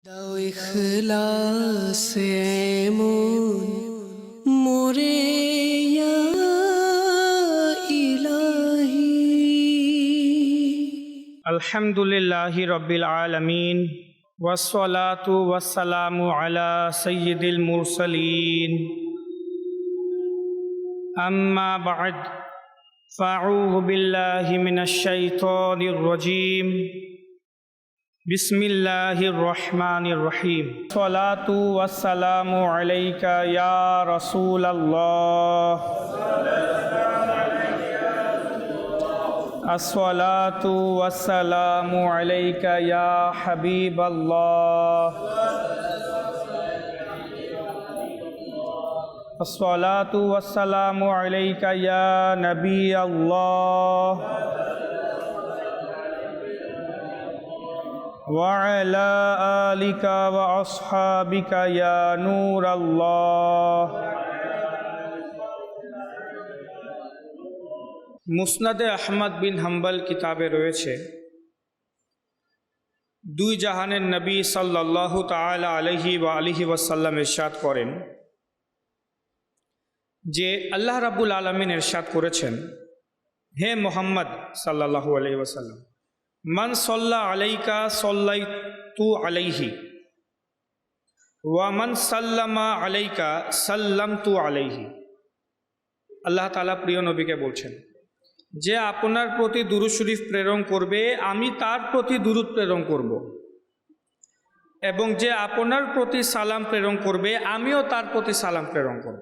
দাও ইখলাসে এমন মোরে ইয়া ইলাহি। আলহামদুলিল্লাহি রব্বিল আলামিন ওয়াসসালাতু ওয়াসসালামু আলা সাইয়্যিদিল মুরসালিন আম্মা বা'দ ফাআউযু বিল্লাহি মিনাশ শাইতানির রাজীম বিসমিল্লাহির রহমানির রহিম সালাতু ওয়াসসালামু আলাইকা ইয়া রাসূলাল্লাহ আসসালাতু ওয়াসসালামু আলাইকা ইয়া হাবিবাল্লাহ আসসালাতু ওয়াসসালামু আলাইকা ইয়া নবিয়াল্লাহ ওয়া আলা আলিকা ওয়া আসহাবিকা ইয়া নূরাল্লাহ। মুসনাদে আহমদ বিন হাম্বল কিতাবে রয়েছে, দুই জাহানের নবী সাল্লাল্লাহু তাআলা আলাইহি ওয়া আলিহি ওয়াসাল্লাম ইরশাদ করেন যে আল্লাহ রাব্বুল আলামিন ইরশাদ করেছেন, হে মুহাম্মদ সাল্লাল্লাহু আলাইহি ওয়াসাল্লাম, মান সাল্লা আলাইকা সাল্লাইতু আলাইহি ওয়া মান সাল্লামা আলাইকা সাল্লামতু আলাইহি। আল্লাহ তাআলা প্রিয় নবীকে বলছেন, যে আপনার প্রতি দুরূদ শরীফ প্রেরণ করবে আমি তার প্রতি দুরূদ প্রেরণ করব, এবং যে আপনার প্রতি সালাম প্রেরণ করবে আমিও তার প্রতি সালাম প্রেরণ করব।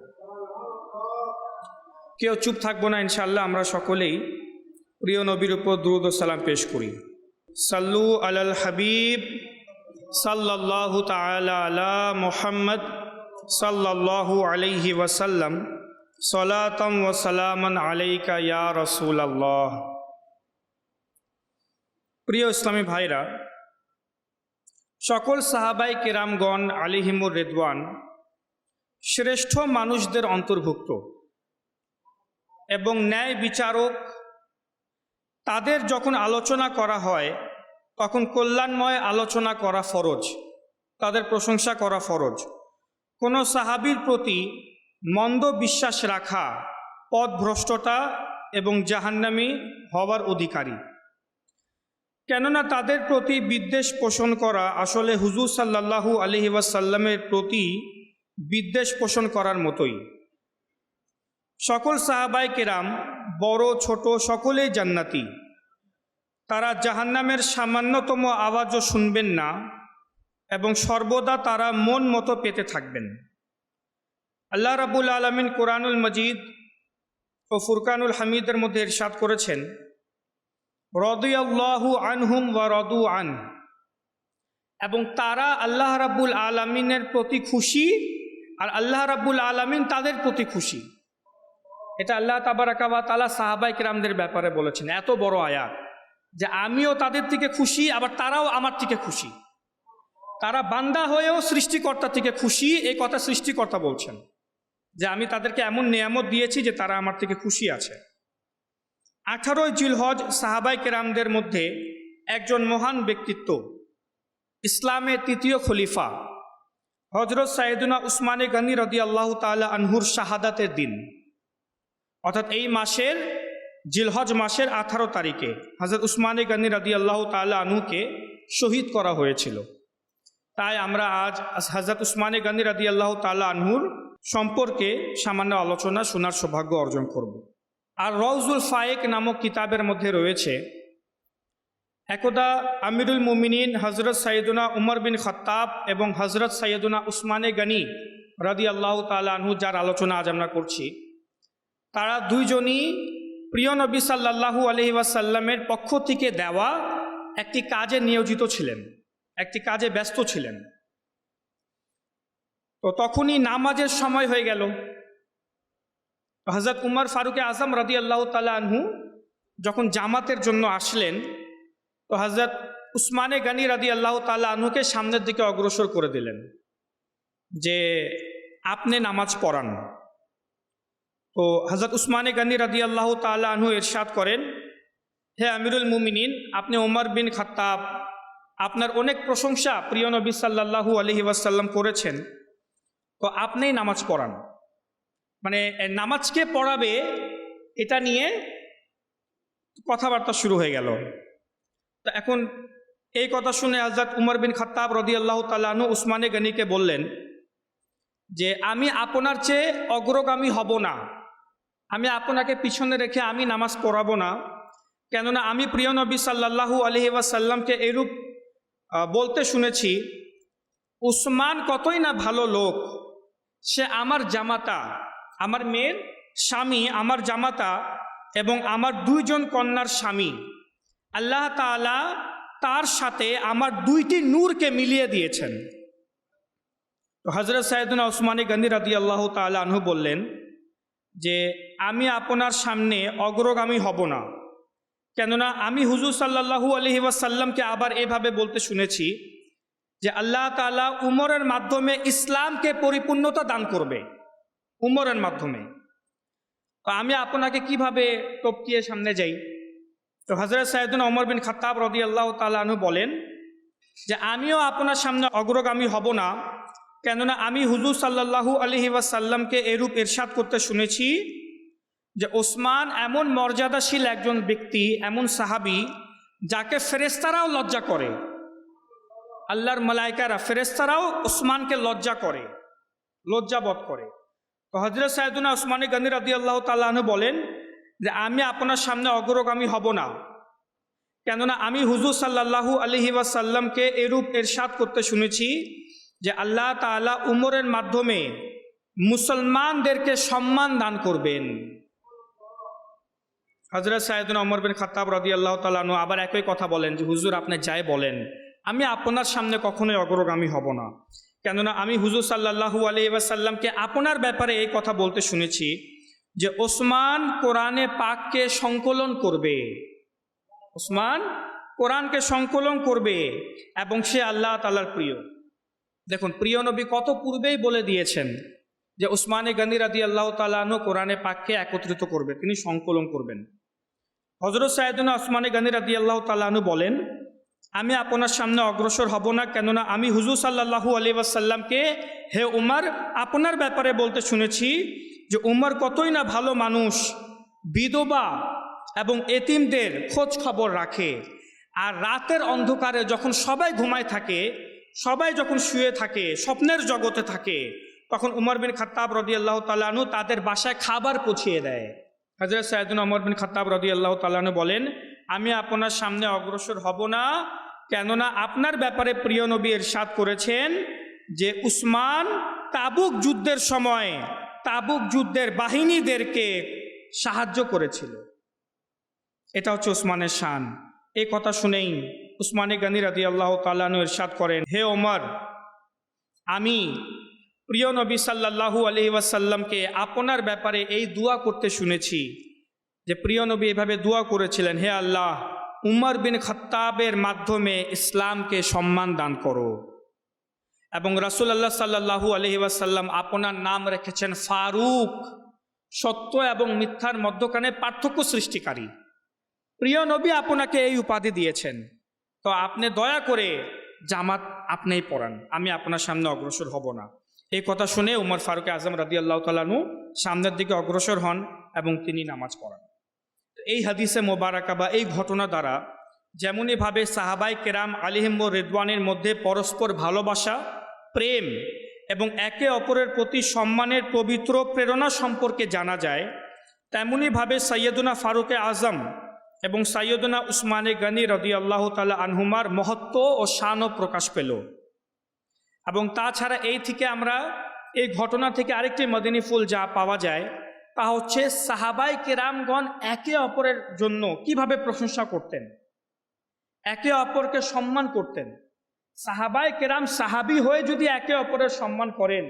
কেউ চুপ থাকবো না, ইনশাআল্লাহ আমরা সকলেই প্রিয় নবীর উপর দুরূদ ও সালাম পেশ করি। সাল্লু আলাল হাবিব সাল্লাল্লাহু তাআলা আলা মুহাম্মদ সাল্লাল্লাহু আলাইহি ওয়াসাল্লাম সালাতাম ওয়া সালামান আলাইকা ইয়া রাসূলাল্লাহ। প্রিয় ইসলামী ভাইরা, সকল সাহাবায়ে কেরামগণ আলাইহিমুর রিদওয়ান শ্রেষ্ঠ মানুষদের অন্তর্ভুক্ত, এবং ন্যায় বিচারক তাদের যখন আলোচনা করা হয় তখন কল্যাণময় আলোচনা করা ফরজ, তাদের প্রশংসা করা ফরজ। কোনো সাহাবীর প্রতি মন্দ বিশ্বাস রাখা পথভ্রষ্টতা এবং জাহান্নামী হওয়ার অধিকারী, কেননা তাদের প্রতি বিদ্বেষ পোষণ করা আসলে হুজুর সাল্লাল্লাহু আলাইহি ওয়াসাল্লামের প্রতি বিদ্বেষ পোষণ করার মতোই। সকল সাহাবায়ে কেরাম বড় ছোট সকলেই জান্নাতি, তারা জাহান্নামের সামান্যতম আওয়াজও শুনবেন না এবং সর্বদা তারা মন মতো পেতে থাকবেন। আল্লাহ রাব্বুল আলামিন কোরআনুল মজিদ ও ফুরকানুল হামিদের মধ্যে ইরশাদ করেছেন, রাদিয়াল্লাহু আনহুম ওয়া রাদু আন, এবং তারা আল্লাহ রাব্বুল আলামিনের প্রতি খুশি আর আল্লাহ রাব্বুল আলামিন তাদের প্রতি খুশি। এটা আল্লাহ তাবারাকা ওয়া তাআলা সাহাবায়ে কেরামদের ব্যাপারে বলেছেন। এত বড় আয়াত যে আমিও তাদের থেকে খুশি, আবার তারাও আমার থেকে খুশি। তারা বান্দা হয়েও সৃষ্টিকর্তা থেকে খুশি, এই কথা সৃষ্টিকর্তা বলছেন যে আমি তাদেরকে এমন নিয়ামত দিয়েছি যে তারা আমার থেকে খুশি আছে। 18 জিলহজ সাহাবায়ে কেরামদের মধ্যে একজন মহান ব্যক্তিত্ব, ইসলামের তৃতীয় খলিফা হযরত সাইয়েদুনা উসমানে গনি রাদিয়াল্লাহু তাআলা আনহুর শাহাদাতের দিন, অর্থাৎ এই মাসের জিলহজ মাসের 18 তারিখে হযরত উসমানে গনি রাদিয়াল্লাহু তাআলা আনহুকে শহীদ করা হয়েছিল। তাই আমরা আজ হযরত উসমানে গনি রাদিয়াল্লাহু তাআলা আনহুর সম্পর্কে সামান্য আলোচনা শোনার সৌভাগ্য অর্জন করব। আর রওজুল ফায়েক নামক কিতাবের মধ্যে রয়েছে, একদা আমিরুল মুমিনিন হযরত সাইয়েদুনা উমর বিন খাত্তাব এবং হযরত সাইয়েদুনা উসমানে গনি রাদিয়াল্লাহু তাআলা আনহু, যার আলোচনা আজ আমরা করছি, তারা দুইজনই প্রিয় নবী সাল্লাল্লাহু আলাইহি ওয়াসাল্লামের পক্ষ থেকে দেওয়া একটি কাজে নিয়োজিত ছিলেন, একটি কাজে ব্যস্ত ছিলেন। তো তখনই নামাজের সময় হয়ে গেল। হযরত উমর ফারুক আজম রাদিয়াল্লাহু তাআলা আনহু যখন জামাতের জন্য আসলেন, তো হযরত উসমানে গনি রাদিয়াল্লাহু তাআলা আনহুকে সামনের দিকে অগ্রসর করে দিলেন যে আপনি নামাজ পড়ান। তো হযরত উসমানে গনি রাদিয়াল্লাহু তাআলা আনহু ইরশাদ করেন, হে আমিরুল মুমিনিন, আপনি উমর বিন খাত্তাব, আপনার অনেক প্রশংসা প্রিয় নবী সাল্লাল্লাহু আলাইহি ওয়াসাল্লাম করেছেন, তো আপনিই নামাজ পড়ান। মানে নামাজকে পড়াবে এটা নিয়ে কথাবার্তা শুরু হয়ে গেল। তো এখন এই কথা শুনে হযরত উমর বিন খাত্তাব রাদিয়াল্লাহু তাআলা আনহু উসমানে গনিকে বললেন যে আমি আপনার চেয়ে অগ্রগামী হব না, আমি আপনাকে পিছনে রেখে আমি নামাজ পড়াবো না, কেননা আমি প্রিয় নবী সাল্লাল্লাহু আলাইহি ওয়াসাল্লামকে এরূপ বলতে শুনেছি, উসমান কতই না ভালো লোক, সে আমার জামাতা, আমার মেয়ের স্বামী, আমার জামাতা এবং আমার 2 জন কন্যার স্বামী। আল্লাহ তাআলা তার সাথে আমার 2টি নূরকে মিলিয়ে দিয়েছেন। তো হযরত সাইয়েদনা উসমানে গনি রাদিয়াল্লাহু তাআলা আনহু বললেন যে আমি আপনার সামনে অগ্রগামী হব না, কেননা আমি হুজুর সাল্লাল্লাহু আলাইহি ওয়াসাল্লামকে আবার এভাবে বলতে শুনেছি যে আল্লাহ তাআলা উমরের মাধ্যমে ইসলামকে পরিপূর্ণতা দান করবে, উমরের মাধ্যমে। তো আমি আপনাকে কিভাবে টপকিয়ে সামনে যাই? তো হযরত সাইয়েদনা ওমর বিন খাত্তাব রাদিয়াল্লাহু তাআলা আনহু বলেন যে আমিও আপনার সামনে অগ্রগামী হব না, কেননা আমি হুজুর সাল্লাল্লাহু আলাইহি ওয়াসাল্লামকে এরূপ ইরশাদ করতে শুনেছি যে ওসমান এমন মর্যাদাশীল একজন ব্যক্তি, এমন সাহাবী যাকে ফেরেশতারাও লজ্জা করে, আল্লাহর মালায়েকারা ফেরেশতারাও ওসমানকে লজ্জা করে, লজ্জাবোধ করে। তো হযরত সাইয়েদনা উসমানে গনি রাদিয়াল্লাহু তাআলা আনহু বলেন যে আমি আপনার সামনে অগ্রগামী হব না, কেননা আমি হুজুর সাল্লাল্লাহু আলাইহি ওয়াসাল্লামকে এরূপ ইরশাদ করতে শুনেছি যে আল্লাহ তাআলা উমরের মাধ্যমে মুসলমানদেরকে সম্মান দান করবেন। হযরত সাইয়েদনা ওমর বিন খাত্তাব রাদিয়াল্লাহু তাআলা আনহু আবার একই কথা বলেন যে হুজুর আপনি যাই বলেন, আমি আপনার সামনে কখনোই অগ্রগামী হব না, কেননা আমি হুজুর সাল্লাল্লাহু আলাইহি ওয়াসাল্লামকে আপনার ব্যাপারে এই কথা বলতে শুনেছি যে ওসমান কোরআনে পাককে সংকলন করবে, ওসমান কোরআনকে সংকলন করবে এবং সে আল্লাহ তাআলার প্রিয়। দেখুন, প্রিয় নবী কত পূর্বেই বলে দিয়েছেন যে উসমানে গনি রাদিয়াল্লাহু তাআলা আনহু কোরআনে পাককে একত্রিত করবে, তিনি সংকলন করবেন। হযরত সাইয়েদনা উসমানে গনি রাদিয়াল্লাহু তাআলা আনহু বলেন আমি আপনার সামনে অগ্রসর হব না, কেননা আমি হুজুর সাল্লাল্লাহু আলাইহি ওয়াসাল্লামকে হে উমর আপনার ব্যাপারে বলতে শুনেছি যে উমর কতই না ভালো মানুষ, বিধবা এবং এতিমদের খোঁজ খবর রাখে, আর রাতের অন্ধকারে যখন সবাই ঘুমায় থাকে, সবাই যখন শুয়ে থাকে, স্বপ্নের জগতে থাকে, তখন উমর বিন খাত্তাব রাদিয়াল্লাহু তাআলা আনহু তাদের বাসায় খাবার পৌঁছিয়ে দেয়। হযরত সাইয়েদনা ওমর বিন খাত্তাব রাদিয়াল্লাহু তাআলা আনহু বলেন আমি আপনার সামনে অগ্রসর হব না, কেননা আপনার ব্যাপারে প্রিয় নবী ইরশাদ করেছেন যে উসমান তাবুক যুদ্ধের সময় তাবুক যুদ্ধের বাহিনীদেরকে সাহায্য করেছিল। এটা হচ্ছে উসমানের শান। এই কথা শুনেই উসমানে গনি রাদিয়াল্লাহু তাআলা আনহু ইরশাদ করেন হে ওমর, আমি প্রিয় নবী সাল্লাল্লাহু আলাইহি ওয়াসাল্লামকে আপনার ব্যাপারে এই দোয়া করতে শুনেছি যে প্রিয় নবী এভাবে দোয়া করেছিলেন, হে আল্লাহ উমর বিন খাত্তাবের মাধ্যমে ইসলামকে সম্মান দান করো। এবং রাসূলুল্লাহ সাল্লাল্লাহু আলাইহি ওয়াসাল্লাম আপনার নাম রেখেছেন ফারুক, সত্য এবং মিথ্যার মধ্যখানে পার্থক্য সৃষ্টিকারী। প্রিয় নবী আপনাকে এই উপাধি দিয়েছেন, তো আপনি দয়া করে জামাত আপনিই পড়ান, আমি আপনার সামনে অগ্রসর হব না। এই কথা শুনে উমর ফারুক আজম রাদিয়াল্লাহু তাআলা আনহু সামনের দিকে অগ্রসর হন এবং তিনি নামাজ পড়ান। এই হাদিসে মোবারকা বা এই ঘটনা দ্বারা যেমনইভাবে সাহাবায়ে কেরাম আলাইহিম রিদওয়ানের মধ্যে পরস্পর ভালোবাসা, প্রেম এবং একে অপরের প্রতি সম্মানের পবিত্র প্রেরণা সম্পর্কে জানা যায়, তেমনইভাবে সাইয়েদুনা ফারুকে আজম এবং সাইয়েদুনা উসমানে গনি রাদিয়াল্লাহু তাআলা আনহুমার মহত্ব ও শানও প্রকাশ পেল। এবং তাছাড়া এই ঘটনা থেকে আরেকটি মদিনী ফুল যা পাওয়া যায় তা হচ্ছে সাহাবায়ে কেরামগণ একে অপরের জন্য কিভাবে প্রশংসা করতেন, একে অপরকে সম্মান করতেন। সাহাবায়ে কেরাম সাহাবী হয়ে যদি একে অপরের সম্মান করেন,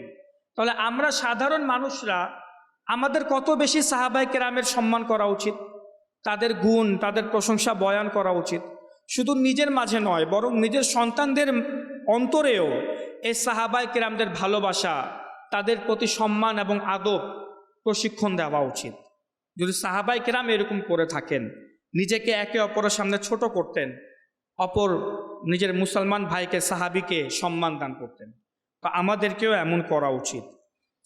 তাহলে আমরা সাধারণ মানুষরা আমাদের কত বেশি সাহাবায়ে কেরামের সম্মান করা উচিত, তাদের গুণ, তাদের প্রশংসা বয়ান করা উচিত। শুধু নিজের মাঝে নয়, বরং নিজের সন্তানদের অন্তরেও এই সাহাবায়ে কেরামদের ভালোবাসা, তাদের প্রতি সম্মান এবং আদব প্রশিক্ষণ দেওয়া উচিত। যদি সাহাবায়ে কেরাম এরকম করে থাকেন, নিজেকে একে অপরের সামনে ছোট করতেন, অপর নিজের মুসলমান ভাইকে, সাহাবিকে সম্মান দান করতেন। তো আমাদেরকেও এমন করা উচিত।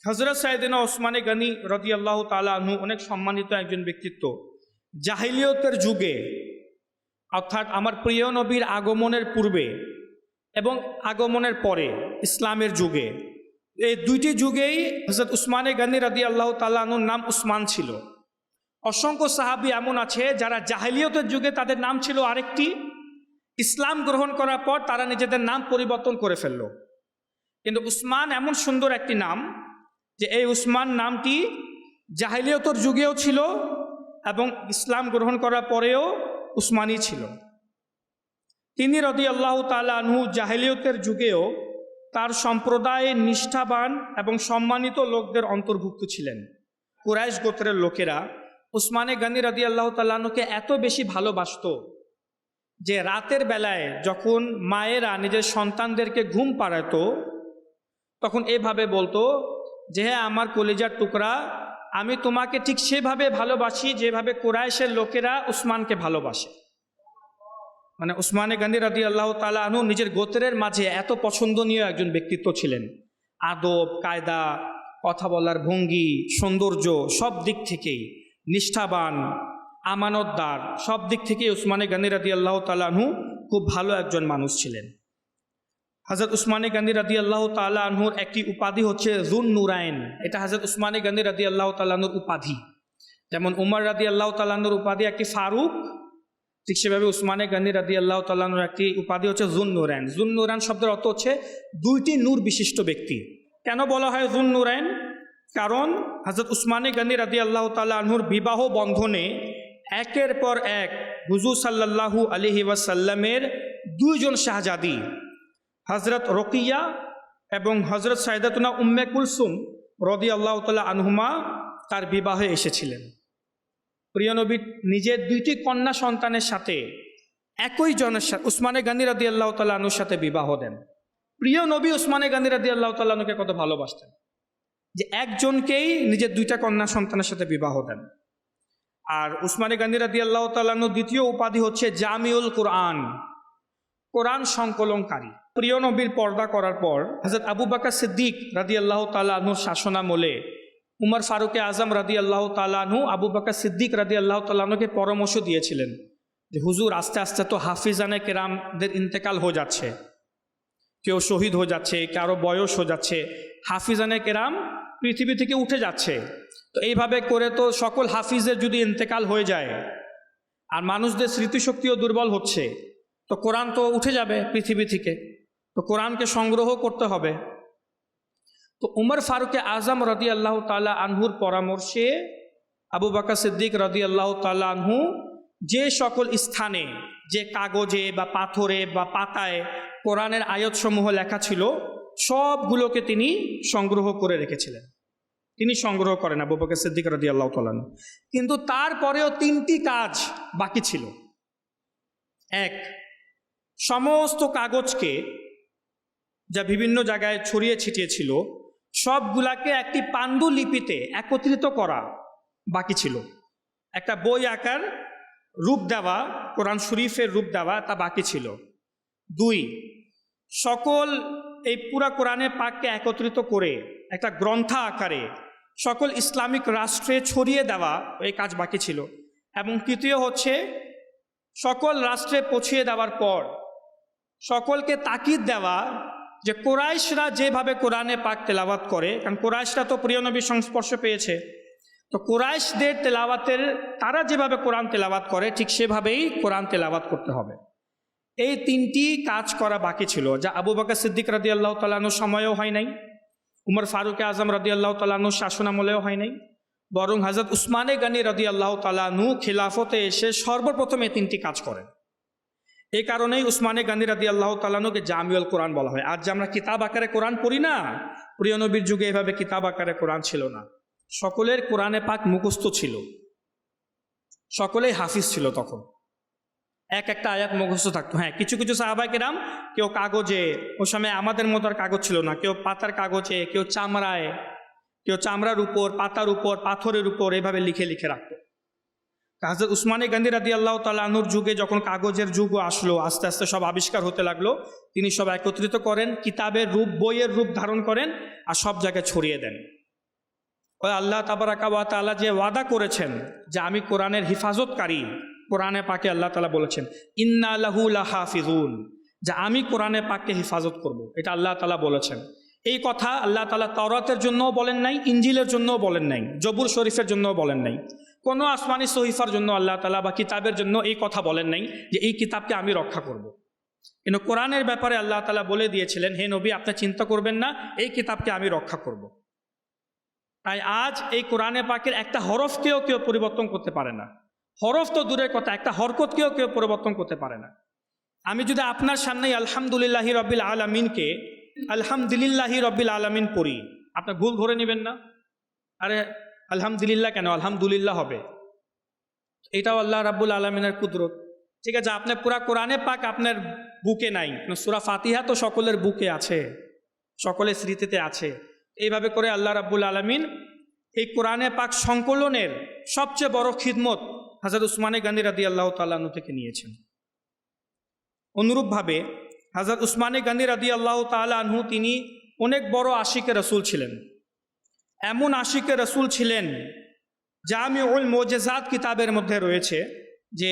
হযরত সাইয়েদনা ওসমানে গনি রাদিয়াল্লাহু তাআলা আনহু অনেক সম্মানিত একজন ব্যক্তিত্ব। জাহিলিয়তের যুগে, অর্থাৎ আমার প্রিয় নবীর আগমনের পূর্বে এবং আগমনের পরে ইসলামের যুগে, এই দুইটি যুগেই হযরত উসমানে গনি রাদিয়াল্লাহু তাআলা আনহুর নাম উসমান ছিল। অসংখ্য সাহাবী এমন আছে যারা জাহিলিয়তের যুগে তাদের নাম ছিল আরেকটি, ইসলাম গ্রহণ করার পর তারা নিজেদের নাম পরিবর্তন করে ফেলল। কিন্তু উসমান এমন সুন্দর একটি নাম যে এই উসমান নামটি জাহিলিয়তের যুগেও ছিল এবং ইসলাম গ্রহণ করার পরেও উসমানই ছিল। তিনি রাদিয়াল্লাহু তাআলা আনহু জাহিলিয়তের যুগেও তার সম্প্রদায়ে নিষ্ঠাবান এবং সম্মানিত লোকদের অন্তর্ভুক্ত ছিলেন। কুরাইশ গোত্রের লোকেরা উসমানে গনি রাদিয়াল্লাহু তাআলা আনহুকে এত বেশি ভালোবাসত যে রাতের বেলায় যখন মায়েরা নিজের সন্তানদেরকে ঘুম পাড়াতো তখন এভাবে বলতো যে হ্যাঁ আমার কলিজার টুকরা, আমি তোমাকে ঠিক সেভাবে ভালোবাসি যেভাবে কুরাইশের লোকেরা উসমানকে ভালোবাসে। মানে উসমানে গনি রাদিয়াল্লাহু তাআলা আনহু নিজের গোত্রের মাঝে এত পছন্দনীয় একজন ব্যক্তিত্ব ছিলেন। আদব কায়দা, কথা বলার ভঙ্গি, সৌন্দর্য, সব দিক থেকেই নিষ্ঠাবান, আমানতদার, সব দিক থেকেই উসমানে গনি রাদিয়াল্লাহু তাআলা আনহু খুব ভালো একজন মানুষ ছিলেন। হযরত উসমানে গনি রাদিয়াল্লাহু তাআলা আনহুর একটি উপাধি হচ্ছে যুন নুরাইন। এটা হযরত উসমানে গনি রাদিয়াল্লাহু তাআলা আনহুর উপাধি। যেমন উমর রাদিয়াল্লাহু তাআলা আনহুর উপাধি একটি ফারুক, ঠিক সেভাবে উসমানে গনি রাদিয়াল্লাহু তাআলা আনহুর একটি উপাধি হচ্ছে যুন নুরাইন। যুন নুরাইন শব্দের অর্থ হচ্ছে দুইটি নূর বিশিষ্ট ব্যক্তি। কেন বলা হয় যুন নুরাইন? কারণ হযরত উসমানে গনি রাদিয়াল্লাহু তাআলা আনহুর বিবাহ বন্ধনে একের পর এক হুজুর সাল্লাল্লাহু আলাইহি ওয়াসাল্লামের দুইজন শাহজাদি হযরত রোকিয়া এবং হযরত সাইয়েদাতুনা উম্মে কুলসুম রাদিয়াল্লাহু তাআলা আনহুমা তার বিবাহে এসেছিলেন। প্রিয় নবী নিজের দুইটি কন্যা সন্তানের সাথে একই জনের সাথে উসমানে গনি রাদিয়াল্লাহু তাআলা আনহুর সাথে বিবাহ দেন। প্রিয় নবী উসমানে গনি রাদিয়াল্লাহু তাআলা আনহুকে কত ভালোবাসতেন যে একজনকেই নিজের দুইটা কন্যা সন্তানের সাথে বিবাহ দেন। আর উসমানে গনি রাদিয়াল্লাহু তাআলা আনহুর দ্বিতীয় উপাধি হচ্ছে জামিউল কুরআন, কোরআন সংকলনকারী। প্রিয় নবীর পর্দা করার পর হযরত আবু বকর সিদ্দিক রাদিয়াল্লাহু তাআলা আনহুর শাসনামলে উমর ফারুকে আজম রাদিয়াল্লাহু তাআলা আনহু আবু বকর সিদ্দিক রাদিয়াল্লাহু তাআলা আনহুকে পরামর্শ দিয়েছিলেন যে হুজুর আস্তে আস্তে তো হাফিজানে কেরামদের ইন্তেকাল হয়ে যাচ্ছে, কেউ শহীদ হয়ে যাচ্ছে, কারো বয়স হয়ে যাচ্ছে, হাফিজানে কেরাম পৃথিবী থেকে উঠে যাচ্ছে। তো এইভাবে করে তো সকল হাফিজের যদি ইন্তেকাল হয়ে যায় আর মানুষদের স্মৃতিশক্তিও দুর্বল হচ্ছে, তো কোরআন তো উঠে যাবে পৃথিবী থেকে, তো কোরআনকে সংগ্রহ করতে হবে। তো উমর ফারুকে আজম রাদিয়াল্লাহু তাআলা আনহুর পরামর্শে আবু বকর সিদ্দিক রাদিয়াল্লাহু তাআলা আনহু যে সকল স্থানে, যে কাগজে বা পাথরে বা পাতায় কোরআনের আয়াতসমূহ লেখা ছিল সবগুলোকে তিনি সংগ্রহ করে রেখেছিলেন। তিনি সংগ্রহ করেন আবু বকর সিদ্দিক রাদিয়াল্লাহু তাআলা আনহু। কিন্তু তারপরেও তিনটি কাজ বাকি ছিল। এক, সমস্ত কাগজকে যা বিভিন্ন জায়গায় ছড়িয়ে ছিটিয়ে ছিল সবগুলাকে একটি পাণ্ডুলিপিতে একত্রিত করা বাকি ছিল। একটা বই আকার রূপ দেওয়া, কোরআন শরীফের রূপ দেওয়া, তা বাকি ছিল। দুই, সকল এই পুরা কোরআনে পাককে একত্রিত করে একটা গ্রন্থ আকারে সকল ইসলামিক রাষ্ট্রে ছড়িয়ে দেওয়া, এই কাজ বাকি ছিল। এবং তৃতীয় হচ্ছে সকল রাষ্ট্রে পৌঁছিয়ে দেওয়ার পর সকলকে তাকিদ দেওয়া যে কুরাইশরা যেভাবে কোরআনে পাক তেলাওয়াত করে, কারণ কুরাইশরা তো প্রিয় নবীর সংস্পর্শ পেয়েছে, তো কুরাইশদের তেলাওয়াতের, তারা যেভাবে কোরআন তেলাওয়াত করে ঠিক সেভাবেই কোরআন তেলাওয়াত করতে হবে। এই তিনটি কাজ করা বাকি ছিল, যা আবু বকর সিদ্দিক রাদিয়াল্লাহু তাআলা আনহুর সময়েও হয় নাই, উমর ফারুক আজম রাদিয়াল্লাহু তাআলা আনহুর শাসনামলেও হয় নাই, বরং হযরত উসমানে গনি রাদিয়াল্লাহু তাআলা আনহু খিলাফতে এসে সর্বপ্রথম এই তিনটি কাজ করেন। এই কারণেই উসমানে গনি রাদিয়াল্লাহু তাআলা আনহুকে জামিউল কোরআন বলা হয়। আজ যে আমরা কিতাব আকারে কোরআন পড়ি না, প্রিয় নবীর যুগে এভাবে কিতাব আকারে কোরআন ছিল না। সকলের কোরআনে পাক মুখস্থ ছিল, সকলেই হাফিজ ছিল। তখন এক একটা আয়াত মুখস্থ থাকতো। হ্যাঁ, কিছু কিছু সাহাবায়ে কেরাম কেউ কাগজে, ওই সময় আমাদের মতো আর কাগজ ছিল না, কেউ পাতার কাগজে, কেউ চামড়ায়, কেউ চামড়ার উপর, পাতার উপর, পাথরের উপর এভাবে লিখে লিখে রাখতো। হযরত উসমানে গনি রাদিয়াল্লাহু তাআলা আনহুর যুগে যখন কাগজের যুগও আসলো, আস্তে আস্তে সব আবিষ্কার হতে লাগলো, তিনি সব একত্রিত করেন, কিতাবের রূপ, বইয়ের রূপ ধারণ করেন আর সব জায়গায় ছড়িয়ে দেন। ওই আল্লাহ তাবারাকা ওয়া তাআলা যে ওয়াদা করেছেন যে আমি কোরআনের হিফাজতকারী, কোরআনে পাকে আল্লাহ তাআলা বলেছেন ইন্না লাহু লাহাফিজুন, যে আমি কোরআনে পাককে হিফাজত করব, এটা আল্লাহ তাআলা বলেছেন। এই কথা আল্লাহ তাআলা তাওরাতের জন্যও বলেন নাই, ইনজিলের জন্যও বলেন নাই, জবুর শরীফের জন্যও বলেন নাই, কোনো আসমানি সহিফার জন্য আল্লাহ তাআলা বা কিতাবের জন্য এই কথা বলেন নাই যে এই কিতাবকে আমি রক্ষা করব। কিন্তু কোরআনের ব্যাপারে আল্লাহ তাআলা বলে দিয়েছিলেন, হে নবী আপনি চিন্তা করবেন না, এই কিতাবকে আমি রক্ষা করব। তাই আজ এই কোরআনে পাকের একটা হরফকেও কেউ পরিবর্তন করতে পারে না। হরফ তো দূরের কথা, একটা হরকতকেও কেউ পরিবর্তন করতে পারে না। আমি যদি আপনার সামনেই আলহামদুলিল্লাহি রব্বিল আলামিনকে আলহামদুলিল্লাহি রব্বিল আলামিন পড়ি, আপনার ভুল ধরে নেবেন না? আরে আলহামদুলিল্লাহ কেন, আলহামদুলিল্লাহ হবে। এটাও আল্লাহ রাব্বুল আলামিনের কুদরত। ঠিক আছে, আপনার পুরা কোরআনে পাক আপনার বুকে নাই, সূরা ফাতিহা তো সকলের বুকে আছে, সকলের স্মৃতিতে আছে। এইভাবে করে আল্লাহ রাব্বুল আলামিন এই কোরআনে পাক সংকলনের সবচেয়ে বড় খিদমত হযরত উসমানে গনি রাদিয়াল্লাহু তাআলা আনহু থেকে নিয়েছেন। অনুরূপভাবে হযরত উসমানে গনি রাদিয়াল্লাহু তাআলা আনহু তিনি অনেক বড় আশিকে রসুল ছিলেন। এমন আশিকে রসুল ছিলেন, জামিউল মুজিজাত কিতাবের মধ্যে রয়েছে যে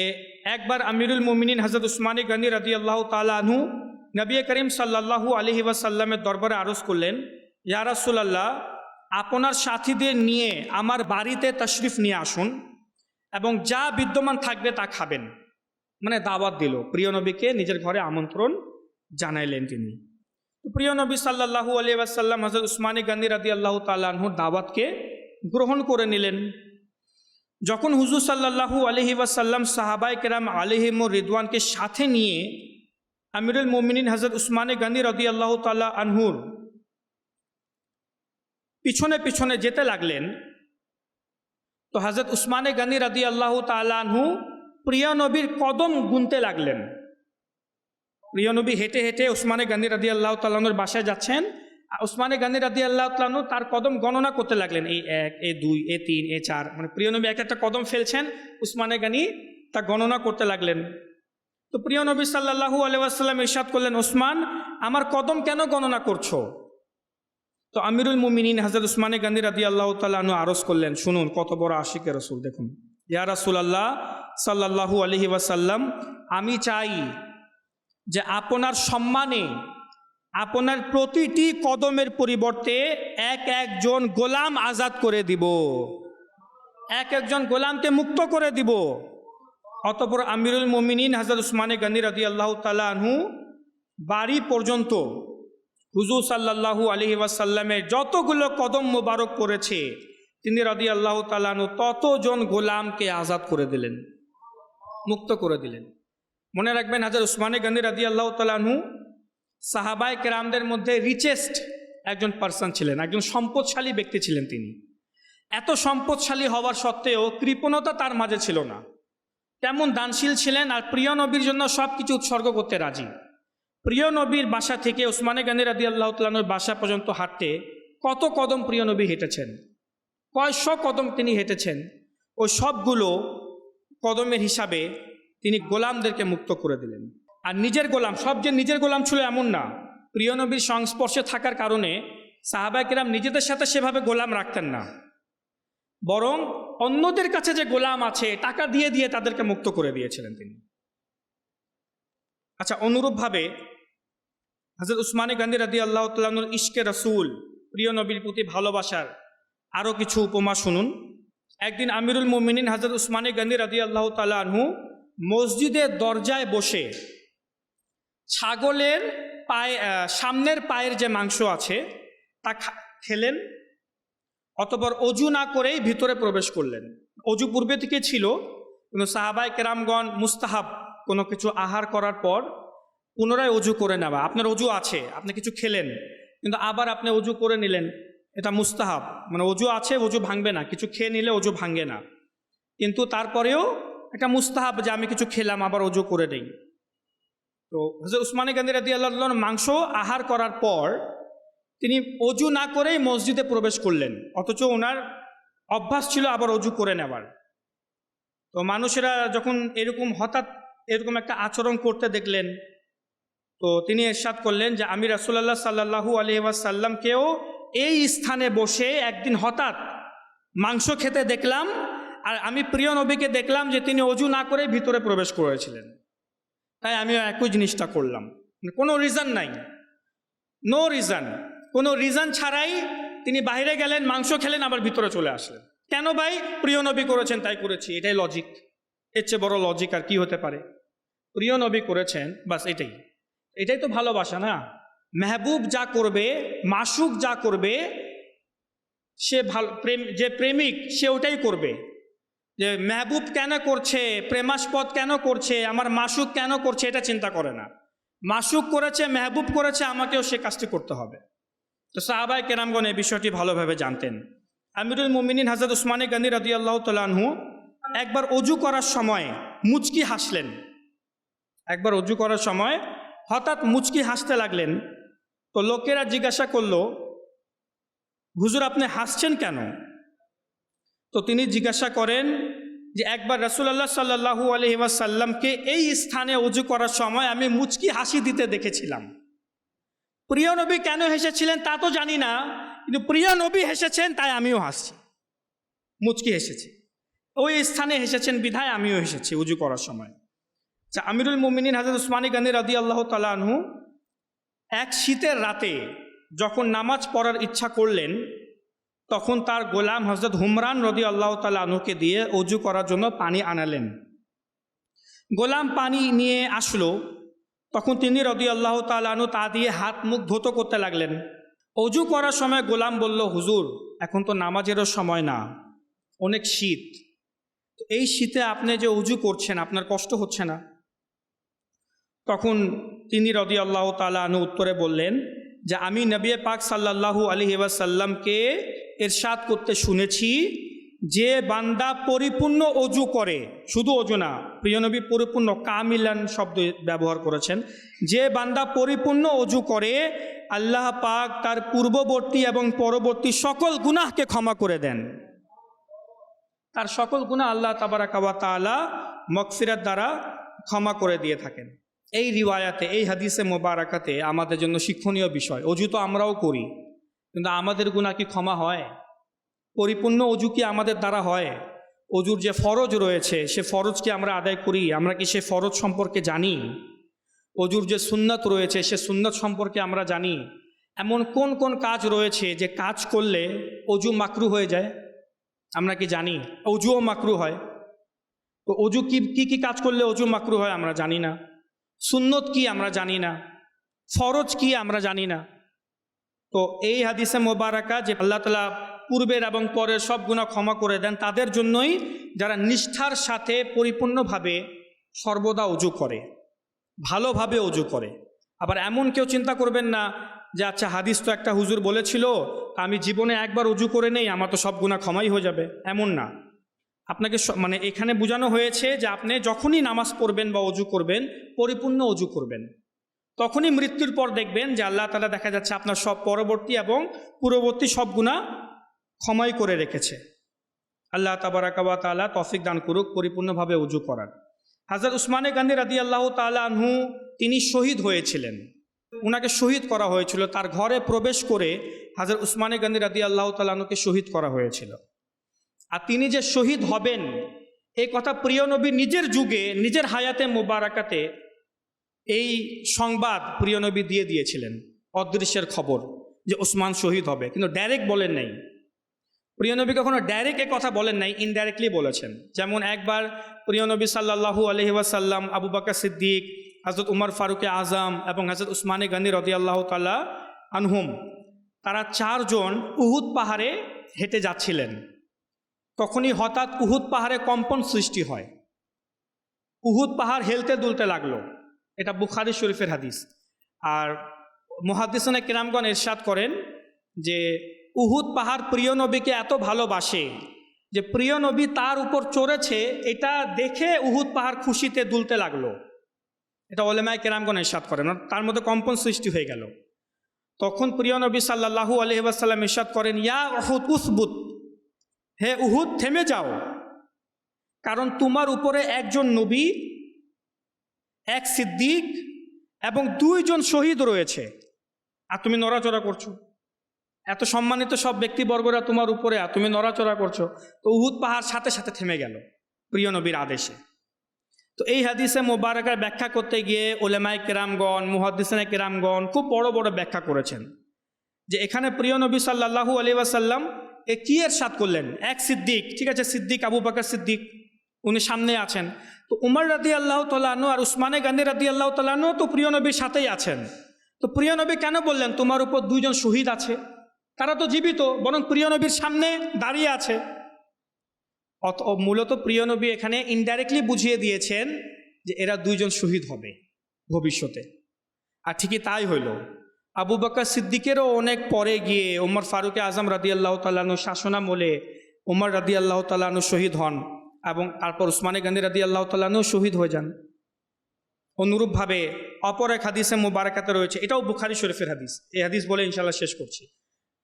একবার আমিরুল মুমিনিন হযরত উসমানে গনি রাদিয়াল্লাহু তাআলা আনহু নবী করিম সাল্লাল্লাহু আলাইহি ওয়াসাল্লামের দরবারে আরজ করলেন, ইয়া রাসূলুল্লাহ আপনার সাথীদের নিয়ে আমার বাড়িতে তশরিফ নিয়ে আসুন এবং যা বিদ্যমান থাকবে তা খাবেন। মানে দাওয়াত দিল, প্রিয় নবীকে নিজের ঘরে আমন্ত্রণ জানাইলেন তিনি। প্রিয় নবী সাল্লাল্লাহু আলাইহি ওয়াসাল্লাম হযরত উসমানে গনি রাদিয়াল্লাহু তাআলা আনহুর দাওয়াতকে গ্রহণ করে নিলেন। যখন হুজুর সাল্লাল্লাহু আলাইহি ওয়াসাল্লাম সাহাবায়ে কেরাম আলাইহিমুর রিদওয়ানকে সাথে নিয়ে আমিরুল মুমিনিন হযরত উসমানে গনি রাদিয়াল্লাহু তাআলা আনহুর পিছনে পিছনে যেতে লাগলেন, তো হযরত উসমানে গনি রাদিয়াল্লাহু তাআলা আনহু প্রিয় নবীর কদম গুনতে লাগলেন। প্রিয় নবী হেঁটে হেঁটে উসমানে গনি রাদিয়াল্লাহু তাআলা আনহুর বাসায় যাচ্ছেন, উসমানে গনি রাদিয়াল্লাহু তাআলা আনহু তার কদম গণনা করতে লাগলেন, এই 1, এই 2, এই 3, এই 4, মানে প্রিয় নবী এক একটা কদম ফেলছেন, উসমানে গনি তা গণনা করতে লাগলেন। তো প্রিয় নবী সাল্লাল্লাহু আলাইহি ওয়াসাল্লাম ইরশাদ করলেন, ওসমান আমার কদম কেন গণনা করছো? তো আমিরুল মুমিনিন হযরত উসমানে গনি রাদিয়াল্লাহু তাআলা আনহু আরজ করলেন, শুনুন কত বড় আশিকে রাসূল, দেখুন, ইয়া রাসূলুল্লাহ সাল্লাল্লাহু আলাইহি ওয়াসাল্লাম আমি চাই যে আপনার সম্মানে আপনার প্রতিটি কদমের পরিবর্তে একজন গোলাম আজাদ করে দিব, একজন গোলামকে মুক্ত করে দিব। অতঃপর আমিরুল মুমিনিন হযরত উসমানে গনি রাদিয়াল্লাহু তাআলা আনহু বাড়ি পর্যন্ত হুজুর সাল্লাল্লাহু আলাইহি ওয়াসাল্লামের যতগুলো কদম মোবারক পড়েছে তিনি রাদিয়াল্লাহু তাআলা আনহু ততজন গোলামকে আজাদ করে দিলেন, মুক্ত করে দিলেন। মনে রাখবেন হযরত উসমানে গনি রাদিয়াল্লাহু তাআলা আনহু সাহাবায়ে কেরামদের মধ্যে রিচেস্ট একজন পার্সন ছিলেন, একজন সম্পদশালী ব্যক্তি ছিলেন তিনি। এত সম্পদশালী হওয়ার সত্ত্বেও কৃপণতা তার মাঝে ছিল না, তেমন দানশীল ছিলেন আর প্রিয় নবীর জন্য সব কিছু উৎসর্গ করতে রাজি। প্রিয় নবীর বাসা থেকে উসমানে গনি রাদিয়াল্লাহু তাআলা আনহুর বাসা পর্যন্ত হাঁটতে কত কদম প্রিয় নবী হেঁটেছেন, কয়শো কদম তিনি হেঁটেছেন। ওই সবগুলো কদমের হিসাবে তিনি গোলামদেরকে মুক্ত করে দিলেন। আর নিজের গোলাম, সব যে নিজের গোলাম ছিল এমন না, প্রিয় নবীর সংস্পর্শে থাকার কারণে সাহাবায়ে কেরাম নিজেদের সাথে সেভাবে গোলাম রাখতেন না, বরং অন্যদের কাছে যে গোলাম আছে টাকা দিয়ে দিয়ে তাদেরকে মুক্ত করে দিয়েছিলেন তিনি। আচ্ছা, অনুরূপভাবে হযরত উসমানে গনি রাদিয়াল্লাহু তাআলা আনহুর ইশকে রাসূল, প্রিয় নবীর প্রতি ভালোবাসার আরও কিছু উপমা শুনুন। একদিন আমিরুল মুমিনিন হযরত উসমানে গনি রাদিয়াল্লাহু তাআলা আনহু মসজিদের দরজায় বসে ছাগলের সামনের পায়ের যে মাংস আছে তা খেলেন, অতঃপর অজু না করেই ভিতরে প্রবেশ করলেন। অজু পূর্বে থেকে ছিল, কিন্তু সাহাবায়ে কেরামগণ মুস্তাহাব কোনো কিছু আহার করার পর পুনরায় অজু করে নেওয়া। আপনার অজু আছে, আপনি কিছু খেলেন কিন্তু আবার আপনি অজু করে নিলেন, এটা মুস্তাহাব, মানে অজু আছে, অজু ভাঙবে না, কিছু খেয়ে নিলে অজু ভাঙে না, কিন্তু তারপরেও একটা মুস্তাহাব যে আমি কিছু খেলাম আবার অজু করে নেই। তো হযরত উসমানে গনি রাদিয়াল্লাহু তাআলা মাংস আহার করার পর তিনি অজু না করেই মসজিদে প্রবেশ করলেন, অথচ ওনার অভ্যাস ছিল আবার অজু করে নেওয়ার। তো মানুষেরা যখন এরকম হঠাৎ এরকম একটা আচরণ করতে দেখলেন, তো তিনি ইরশাদ করলেন যে আমি রাসূলুল্লাহ সাল্লাল্লাহু আলাইহি ওয়াসাল্লামকেও এই স্থানে বসে একদিন হঠাৎ মাংস খেতে দেখলাম, আর আমি প্রিয় নবীকে দেখলাম যে তিনি অজু না করে ভিতরে প্রবেশ করেছিলেন, তাই আমিও একই জিনিসটা করলাম। কোনো রিজন নাই, নো রিজন, কোনো রিজন ছাড়াই তিনি বাইরে গেলেন, মাংস খেলেন, আবার ভিতরে চলে আসলেন। কেন ভাই? প্রিয় নবী করেছেন তাই করেছি, এটাই লজিক। এর চেয়ে বড় লজিক আর কি হতে পারে? প্রিয় নবী করেছেন, বাস এটাই তো ভালোবাসা না? মেহবুব যা করবে, মাসুক যা করবে, সে ভালো যে প্রেমিক সে ওটাই করবে। যে মেহবুব কেন করছে, প্রেমাস্পদ কেন করছে, আমার মাসুক কেন করছে, এটা চিন্তা করে না। মাসুক করেছে, মেহবুব করেছে, আমাকেও সে কাজটি করতে হবে। তো সাহাবায়ে কেরামগণ এই বিষয়টি ভালোভাবে জানতেন। আমিরুল মুমিনিন হযরত উসমানে গনি রাদিয়াল্লাহু তাআলা আনহু একবার অজু করার সময় মুচকি হাসলেন। একবার অজু করার সময় হঠাৎ মুচকি হাসতে লাগলেন। তো লোকেরা জিজ্ঞাসা করলো, হুজুর আপনি হাসছেন কেন? তো তিনি জিজ্ঞাসা করেন যে একবার রাসূলুল্লাহ সাল্লাল্লাহু আলাইহি ওয়াসাল্লামকে এই স্থানে অজু করার সময় আমি মুচকি হাসি দিতে দেখেছিলাম। প্রিয় নবী কেন হেসেছিলেন তা তো জানি না, কিন্তু প্রিয় নবী হেসেছেন তাই আমিও হাসছি, মুচকি হেসেছি। ওই স্থানে হেসেছেন বিধায় আমিও হেসেছি উজু করার সময়। আচ্ছা, আমিরুল মুমিনিন হযরত উসমানে গনি রাদিয়াল্লাহু তাআলা আনহু এক শীতের রাতে যখন নামাজ পড়ার ইচ্ছা করলেন, তখন তার গোলাম হযরত হুমরান রাদিয়াল্লাহু তাআলা আনহুকে দিয়ে অজু করার জন্য পানি আনালেন। গোলাম পানি নিয়ে আসলো, তখন তিনি রাদিয়াল্লাহু তাআলা আনহু তা দিয়ে হাত মুখ ধৌত করতে লাগলেন। অজু করার সময় গোলাম বলল, হুজুর এখন তো নামাজেরও সময় না, অনেক শীত, এই শীতে আপনি যে অজু করছেন আপনার কষ্ট হচ্ছে না? তখন তিনি রাদিয়াল্লাহু তাআলা আনহু উত্তরে বললেন যে আমি নবী পাক সাল্লাল্লাহু আলাইহি ওয়াসাল্লামকে ইরশাদ করতে শুনেছি, যে বান্দা পরিপূর্ণ অজু করে, শুধু অজু না, প্রিয় নবী পরিপূর্ণ কামিলান শব্দ ব্যবহার করেছেন, যে বান্দা পরিপূর্ণ অজু করে আল্লাহ পাক তার পূর্ববর্তী এবং পরবর্তী সকল গুনাহকে ক্ষমা করে দেন। তার সকল গুনাহ আল্লাহ তাবারাকা ওয়া তাআলা মাগফিরাত দ্বারা ক্ষমা করে দিয়ে থাকেন। এই রিওয়ায়াতে, এই হাদিসে মোবারাকাতে আমাদের জন্য শিক্ষণীয় বিষয়। অজু তো আমরাও করি, কিন্তু আমাদের গুনাহ কি ক্ষমা হয়? পরিপূর্ণ অজু কি আমাদের দ্বারা হয়? অজুর যে ফরজ রয়েছে সে ফরজ কি আমরা আদায় করি? আমরা কি সে ফরজ সম্পর্কে জানি? অজুর যে সুন্নত রয়েছে সে সুন্নত সম্পর্কে আমরা জানি? এমন কোন কোন কাজ রয়েছে যে কাজ করলে অজু মাকরু হয়ে যায়? আমরা কি জানি? অজুও মাকরু হয়। তো অজু কি কি কাজ করলে অজু মাকরু হয় আমরা জানি না। সুন্নত কি আমরা জানি না। ফরজ কি আমরা জানি না। তো এই হাদিসে মোবারকা যে আল্লাহ তাআলা পূর্বের এবং পরের সব গুনাহ ক্ষমা করে দেন, তাদের জন্যই যারা নিষ্ঠার সাথে পরিপূর্ণভাবে সর্বদা অজু করে, ভালোভাবে অজু করে। আবার এমন কেউ চিন্তা করবেন না যে আচ্ছা হাদিস তো একটা হুজুর বলেছিল, আমি জীবনে একবার অজু করে নেই, আমার তো সব গুনাহ ক্ষমাই হয়ে যাবে, এমন না। আপনাকে মানে এখানে বোঝানো হয়েছে যে আপনি যখনই নামাজ পড়বেন বা অজু করবেন, পরিপূর্ণ অজু করবেন। তখনই মৃত্যুর পর দেখবেন যে আল্লাহ তাআলা দেখা যাচ্ছে আপনার সব পরবর্তী এবং পূর্ববর্তী সব গুনাহ ক্ষমাই করে রেখেছে। আল্লাহ তাবারাকা ওয়া তাআলা তৌফিক দান করুক পরিপূর্ণভাবে অজু করার। হযরত উসমানে গনি রাদিয়াল্লাহু তাআলা আনহু তিনি শহীদ হয়েছিলেন, উনাকে শহীদ করা হয়েছিল। তার ঘরে প্রবেশ করে হযরত উসমানে গনি রাদিয়াল্লাহু তাআলা আনহুকে শহীদ করা হয়েছিল। আর তিনি যে শহীদ হবেন এই কথা প্রিয় নবী নিজের যুগে, নিজের হায়াতে মোবারাকাতে এই সংবাদ প্রিয় নবী দিয়ে দিয়েছিলেন, অদৃশ্যের খবর যে উসমান শহীদ হবে, কিন্তু ডাইরেক্ট বলেন নাই। প্রিয় নবী কখনো ডাইরেক্ট এ কথা বলেন নাই, ইনডাইরেক্টলি বলেছেন। যেমন একবার প্রিয় নবী সাল্লাল্লাহু আলাইহি ওয়াসাল্লাম, আবু বকর সিদ্দিক, হযরত উমর ফারুক আজম এবং হযরত উসমানে গনি রাদিয়াল্লাহু তাআলা আনহুম, তারা চারজন উহুদ পাহাড়ে হেঁটে যাচ্ছিলেন। তখনই হঠাৎ উহুদ পাহাড়ে কম্পন সৃষ্টি হয়, উহুদ পাহাড় হেলতে দুলতে লাগলো। এটা বুখারী শরীফের হাদিস। আর মুহাদ্দিসিনে কিরামগণ ইরশাদ করেন যে উহুদ পাহাড় প্রিয় নবীকে এত ভালোবাসে যে প্রিয় নবী তার উপর চড়েছে, এটা দেখে উহুদ পাহাড় খুশিতে দুলতে লাগলো। এটা উলামায়ে কিরামগণ ইরশাদ করেন, তার মধ্যে কম্পন সৃষ্টি হয়ে গেল। তখন প্রিয় নবী সাল্লাল্লাহু আলাইহি ওয়াসাল্লাম ইরশাদ করেন, ইয়া উহুদ উসবুত, হে উহুদ থেমে যাও। কারণ তোমার উপরে একজন নবী, এক সিদ্দিক এবং 2 জন শহীদ রয়েছে, আর তুমি নড়াচড়া করছো। এত সম্মানিত সব ব্যক্তিবর্গরা তোমার উপরে, আর তুমি নড়াচড়া করছো। তো উহুদ পাহাড় সাথে সাথে থেমে গেল প্রিয় নবীর আদেশে। তো এই হাদিসে মোবারকার ব্যাখ্যা করতে গিয়ে উলেমায়ে কেরামগণ, মুহাদ্দিসিনে কেরামগণ খুব বড় বড় ব্যাখ্যা করেছেন যে এখানে প্রিয় নবী সাল্লাল্লাহু আলাইহি ওয়াসাল্লাম কি ইরশাদ করলেন। এক সিদ্দিক, ঠিক আছে, সিদ্দিক আবু বকর সিদ্দিক, উনি সামনে আছেন। তো উমর রাদিয়াল্লাহু তাআলা আনহু আর উসমানে গনি রাদিয়াল্লাহু তাআলা আনহু তো প্রিয় নবীর সাথেই আছেন। তো প্রিয় নবী কেন বললেন তোমার উপর 2 জন শহীদ আছে? তারা তো জীবিত, বরং প্রিয় নবীর সামনে দাঁড়িয়ে আছে। মূলত প্রিয় নবী এখানে ইনডাইরেক্টলি বুঝিয়ে দিয়েছেন যে এরা 2 জন শহীদ হবে ভবিষ্যতে। আর ঠিকই তাই হইল। আবু বকর সিদ্দিকেরও অনেক পরে গিয়ে ওমর ফারুক আজম রাদিয়াল্লাহু তাআলা আনহু শাসনামলে ওমর রাদিয়াল্লাহু তাআলা আনহু শহীদ হন, এবং তারপর উসমানে গনি রাদিয়াল্লাহু তাআলা আনহু শহীদ হয়ে যান। অনুরূপভাবে অপর এক হাদিসে মুবারাকাতে রয়েছে, এটাও বুখারী শরীফের হাদিস। এই হাদিস বলে ইনশাআল্লাহ শেষ করছি,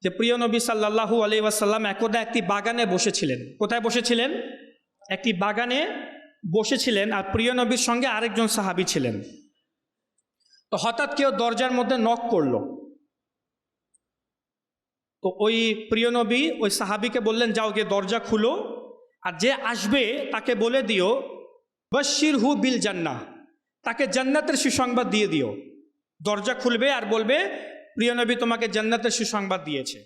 যে প্রিয় নবী সাল্লাল্লাহু আলাইহি ওয়াসাল্লাম একদা একটি বাগানে বসেছিলেন। কোথায় বসেছিলেন? একটি বাগানে বসেছিলেন, আর প্রিয় নবীর সঙ্গে আরেকজন সাহাবী ছিলেন। তো হঠাৎ কেউ দরজার মধ্যে নক করলো। তো ওই প্রিয় নবী ওই সাহাবীকে বললেন, যাও গিয়ে দরজা খুলো, আর যে আসবে তাকে বলে দিও বাশশিরহু বিল জান্নাহ, তাকে জান্নাতের সুসংবাদ দিয়ে দিও। দরজা খুলবে আর বলবে প্রিয় নবী তোমাকে জান্নাতের সুসংবাদ দিয়েছে।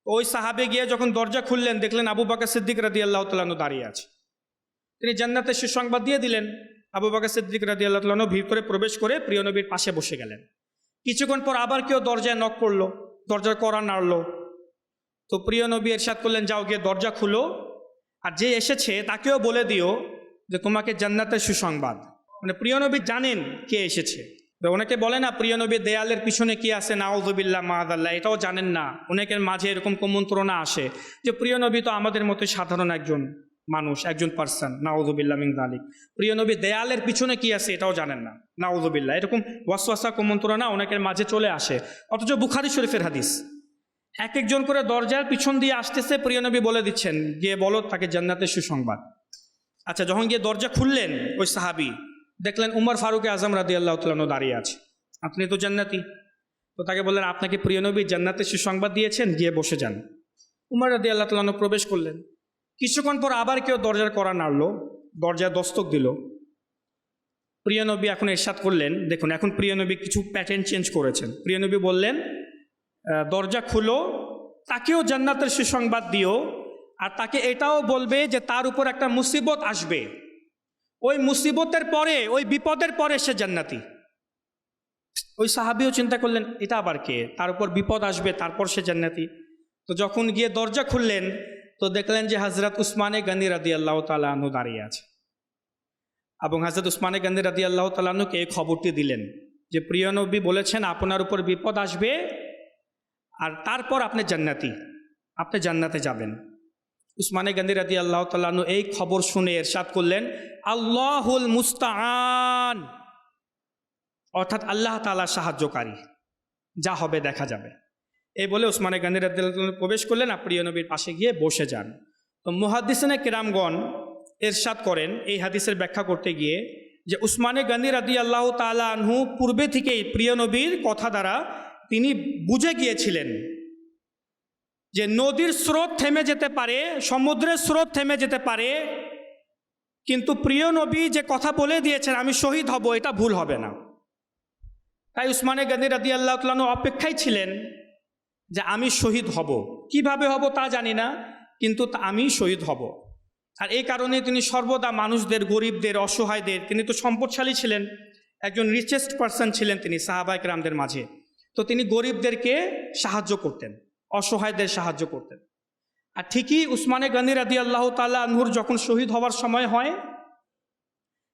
ওই সাহাবে গিয়ে যখন দরজা খুললেন, দেখলেন আবু বকর সিদ্দিক রাদিয়াল্লাহু তাআলা আনহু দাঁড়িয়ে আছে। তিনি জান্নাতের সুসংবাদ দিয়ে দিলেন। আবু বকর সিদ্দিক রাদিয়াল্লাহু তাআলা আনহু ভিতরে প্রবেশ করে প্রিয় নবীর পাশে বসে গেলেন। কিছুক্ষণ পর আবার কেউ দরজায় নক করলো, দরজার কড়া নাড়লো। তো প্রিয় নবী ইরশাদ করলেন, যাও গিয়ে দরজা খুলো, আর যে এসেছে তাকেও বলে দিও যে তোমাকে জান্নাতের সুসংবাদ। মানে প্রিয় নবী জানেন কে এসেছে। অনেকে বলে না প্রিয় নবী দেয়ালের পিছনে কি আছে, নাউযুবিল্লাহ মাআযাল্লাহ, এটাও জানেন না। অনেকের মাঝে এরকম কুমন্ত্রণা আসে যে প্রিয় নবী তো আমাদের মতো সাধারণ একজন মানুষ, একজন পার্সন, নাউযুবিল্লাহ মিন যালিক। প্রিয় নবী দেয়ালের পিছনে কি আছে এটাও জানেন না, নাউযুবিল্লাহ। এরকম ওয়াসওয়াসা কুমন্ত্রণা অনেকের মাঝে চলে আসে, অথচ বুখারী শরীফের হাদিস। এক একজন করে দরজার পিছন দিয়ে আসতেছে, প্রিয় নবী বলে দিচ্ছেন গিয়ে বলো তাকে জান্নাতের সুসংবাদ। আচ্ছা, যখন গিয়ে দরজা খুললেন ওই সাহাবী, দেখলেন উমর ফারুক আজম রাদিয়াল্লাহু তাআলা আনহু দাঁড়িয়ে আছে। আপনি তো জান্নাতি। তো তাকে বললেন আপনাকে প্রিয় নবী জান্নাতের সুসংবাদ দিয়েছেন, গিয়ে বসে যান। উমর রাদিয়াল্লাহু তাআলা আনহু প্রবেশ করলেন। কিছুক্ষণ পর আবার কেউ দরজার কড়া নাড়লো, দরজায় দস্তক দিল। প্রিয় নবী এখন ইরশাদ করলেন, দেখুন এখন প্রিয় নবী কিছু প্যাটার্ন চেঞ্জ করেছেন। প্রিয় নবী বললেন দরজা খুলো, তাকেও জান্নাতের সুসংবাদ দিও, আর তাকে এটাও বলবে যে তার উপর একটা মুসিবত আসবে, ওই মুসিবতের পরে, ওই বিপদের পরে সে জান্নাতি। ওই সাহাবীও চিন্তা করলেন এটা আবার কে, তার উপর বিপদ আসবে তারপর সে জান্নাতি। তো যখন গিয়ে দরজা খুললেন তো দেখলেন যে হযরত উসমানে গনি রাদিয়াল্লাহু তাআলা আনহু দাঁড়িয়ে আছে, এবং হযরত উসমানে গনি রাদিয়াল্লাহু তাআলা আনহুকে এই খবরটি দিলেন যে প্রিয় নবী বলেছেন আপনার উপর বিপদ আসবে, আর তারপর আপনি জান্নাতি, আপনি জান্নাতে যাবেন। উসমানে গনি রাদিয়াল্লাহু তাআলা আনহু এই খবর শুনে ইরশাদ করলেন আল্লাহুল মুস্তাআন, অর্থাৎ আল্লাহ তাআলা সাহায্যকারী, যা হবে দেখা যাবে। এই বলে উসমানে গনি রাদিয়াল্লাহু তাআলা প্রবেশ করলেন, আর প্রিয় নবীর পাশে গিয়ে বসে যান। তো মুহাদ্দিসিনে কেরামগণ ইরশাদ করেন এই হাদিসের ব্যাখ্যা করতে গিয়ে যে উসমানে গনি রাদিয়াল্লাহু তাআলা আনহু পূর্বে থেকেই প্রিয় নবীর কথা দ্বারা তিনি বুঝে গিয়েছিলেন যে নদীর স্রোত থেমে যেতে পারে, সমুদ্রের স্রোত থেমে যেতে পারে, কিন্তু প্রিয় নবী যে কথা বলে দিয়েছেন আমি শহীদ হব, এটা ভুল হবে না। তাই উসমানে গনি রাদিয়াল্লাহু তাআলা আনহু অপেক্ষায় ছিলেন যে আমি শহীদ হব, কিভাবে হব তা জানি না, কিন্তু আমি শহীদ হব। আর এই কারণে তিনি সর্বদা মানুষদের, গরিবদের, অসহায়দের, তিনি তো সম্পদশালী ছিলেন, একজন রিচেস্ট পারসন ছিলেন তিনি সাহাবায়ে কেরামদের মাঝে। তো তিনি গরিবদেরকে সাহায্য করতেন, অসহায়দের সাহায্য করতেন। আর ঠিকই উসমানে গনি রাদিয়াল্লাহু তাআলা আনহুর যখন শহীদ হওয়ার সময় হয়,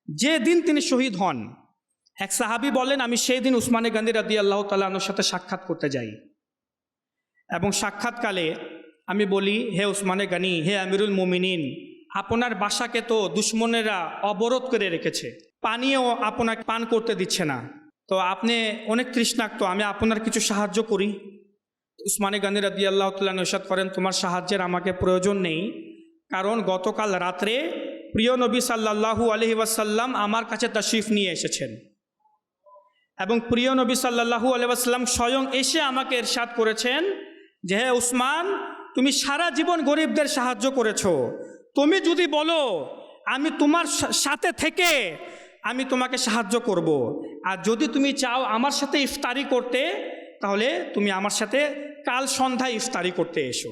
যে দিন তিনি শহীদ হন, এক সাহাবী বলেন আমি সেই দিন উসমানে গনি রাদিয়াল্লাহু তাআলা আনহুর সাথে সাক্ষাৎ করতে যাই, এবং সাক্ষাৎকালে আমি বলি হে উসমানে গনি, হে আমিরুল মুমিনিন, আপনার বাসাকে তো দুশমনেরা অবরোধ করে রেখেছে, পানিও আপনাকে পান করতে দিচ্ছে না, তো আপনি অনেক তৃষ্ণাক্ত, আমি আপনার কিছু সাহায্য করি। উসমানে গনি রাদিয়াল্লাহু তাআলা ইরশাদ করেন তোমার সাহায্যের আমাকে প্রয়োজন নেই, কারণ গতকাল রাত্রে প্রিয় নবী সাল্লাল্লাহু আলাইহি ওয়াসাল্লাম আমার কাছে তাশরিফ নিয়ে এসেছেন এবং প্রিয় নবী সাল্লাল্লাহু আলাইহি ওয়াসাল্লাম স্বয়ং এসে আমাকে ইরশাদ করেছেন যে হে উসমান, তুমি সারা জীবন গরিবদের সাহায্য করেছো, তুমি যদি বলো আমি তোমার সাথে থেকে আমি তোমাকে সাহায্য করব, আর যদি তুমি চাও আমার সাথে ইফতারি করতে তাহলে তুমি আমার সাথে কাল সন্ধ্যায় ইফতারি করতে এসো।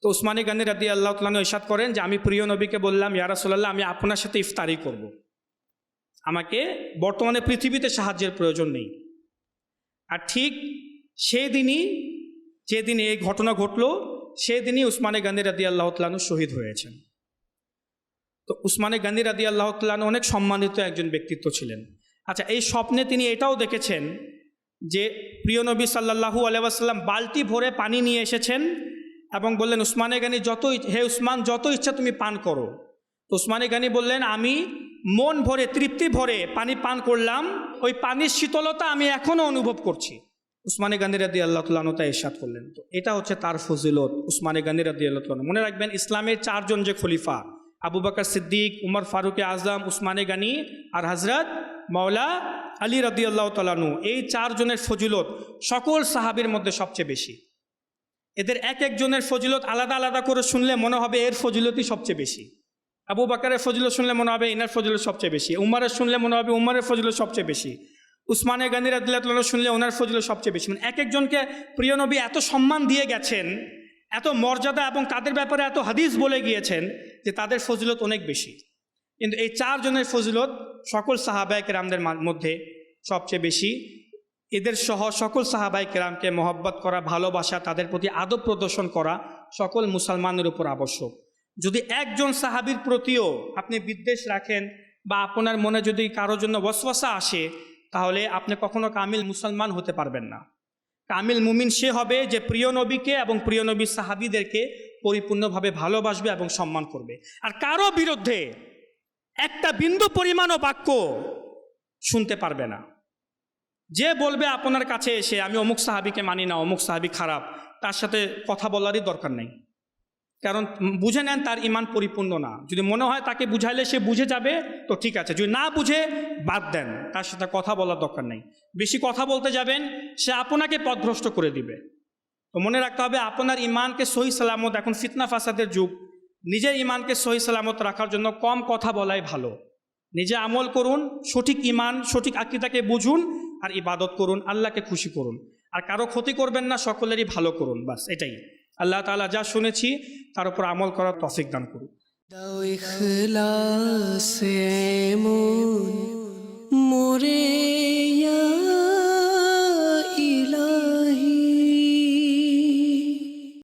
তো উসমানে গানি রাদিয়াল্লাহু তাআলা আনহু ইরশাদ করেন যে আমি প্রিয় নবীকে বললাম, ইয়া রাসূলুল্লাহ, আমি আপনার সাথে ইফতারি করব, আমাকে বর্তমানে পৃথিবীতে সাহায্যের প্রয়োজন নেই। আর ঠিক সেই দিনই, যেদিন এই ঘটনা ঘটল, সেদিনই উসমানে গানি রাদিয়াল্লাহু তাআলা আনহু শহীদ হয়েছেন। তো উসমানে গানি রাদিয়াল্লাহু তাআলা আনহু অনেক সম্মানিত একজন ব্যক্তিত্ব ছিলেন। আচ্ছা, এই স্বপ্নে তিনি এটাও দেখেছেন যে প্রিয় নবী সাল্লাল্লাহু আলাইহি ওয়াসাল্লাম বালতি ভরে পানি নিয়ে এসেছেন এবং বললেন, উসমানে গানি হে উসমান, যত ইচ্ছা তুমি পান করো। তো উসমানে গানি বললেন, আমি মন ভরে তৃপ্তি ভরে পানি পান করলাম, ওই পানির শীতলতা আমি এখনও অনুভব করছি। উসমানে গানি রাদিয়াল্লাহু তাআলা আনহু তা ইরশাদ করলেন। তো এটা হচ্ছে তার ফজিলত, উসমানে গানি রাদিয়াল্লাহু তাআলা। মনে রাখবেন, ইসলামের চারজন যে খলিফা, আবু বকর সিদ্দিক, উমর ফারুক আজম, উসমানে গানি আর হযরত মাওলা আলী রাদিয়াল্লাহু তাআলা আনহু, এই চারজনের ফজিলত সকল সাহাবীর মধ্যে সবচেয়ে বেশি। এদের এক একজনের ফজিলত আলাদা আলাদা করে শুনলে মনে হবে এর ফজিলতই সবচেয়ে বেশি। আবু বকরের ফজিলত শুনলে মনে হবে ইনার ফজিলত সবচেয়ে বেশি, উমরের শুনলে মনে হবে উমরের ফজিলত সবচেয়ে বেশি, উসমানে গানি রাদিয়াল্লাহু তাআলা শুনলে ওনার ফজিলত সবচেয়ে বেশি। মানে এক একজনকে প্রিয় নবী এত সম্মান দিয়ে গেছেন, এত মর্যাদা এবং তাদের ব্যাপারে এত হাদিস বলে গিয়েছেন যে তাদের ফজিলত অনেক বেশি। কিন্তু এই চারজনের ফজিলত সকল সাহাবায়ে কেরামদের মধ্যে সবচেয়ে বেশি। এদের সহ সকল সাহাবায়ে কেরামকে মহব্বত করা, ভালোবাসা, তাদের প্রতি আদব প্রদর্শন করা সকল মুসলমানের উপর আবশ্যক। যদি একজন সাহাবীর প্রতিও আপনি বিদ্বেষ রাখেন বা আপনার মনে যদি কারোর জন্য ওয়াসওয়াসা আসে, তাহলে আপনি কখনো কামিল মুসলমান হতে পারবেন না। কামিল মুমিন সে হবে যে প্রিয় নবীকে এবং প্রিয় নবীর সাহাবীদেরকে পরিপূর্ণভাবে ভালোবাসবে এবং সম্মান করবে, আর কারো বিরুদ্ধে একটা বিন্দু পরিমাণও বাক্য শুনতে পারবে না। যে বলবে আপনার কাছে এসে আমি অমুক সাহাবীকে মানি না, অমুক সাহাবী খারাপ, তার সাথে কথা বলারই দরকার নেই। কারণ বুঝে নেন তার ঈমান পরিপূর্ণ না। যদি মনে হয় তাকে বুঝাইলে সে বুঝে যাবে তো ঠিক আছে, যদি না বুঝে বাদ দেন, তার সাথে কথা বলার দরকার নেই। বেশি কথা বলতে যাবেন সে আপনাকে পথভ্রষ্ট করে দিবে। তো মনে রাখতে হবে আপনার ঈমানকে সহি সালামত, এখন ফিতনা ফাসাদের যুগ, নিজের ঈমানকে সহি সালামত রাখার জন্য কম কথা বলাই ভালো। নিজে আমল করুন, সঠিক ঈমান সঠিক আকীদাকে বুঝুন আর ইবাদত করুন, আল্লাহকে খুশি করুন, আর কারো ক্ষতি করবেন না, সকলেরই ভালো করুন। বাস এটাই। আল্লাহ তাআলা যা শুনেছি তার উপর আমল করার তৌফিক দান করুন। দাও ইখলাস এমন মোরে ইয়া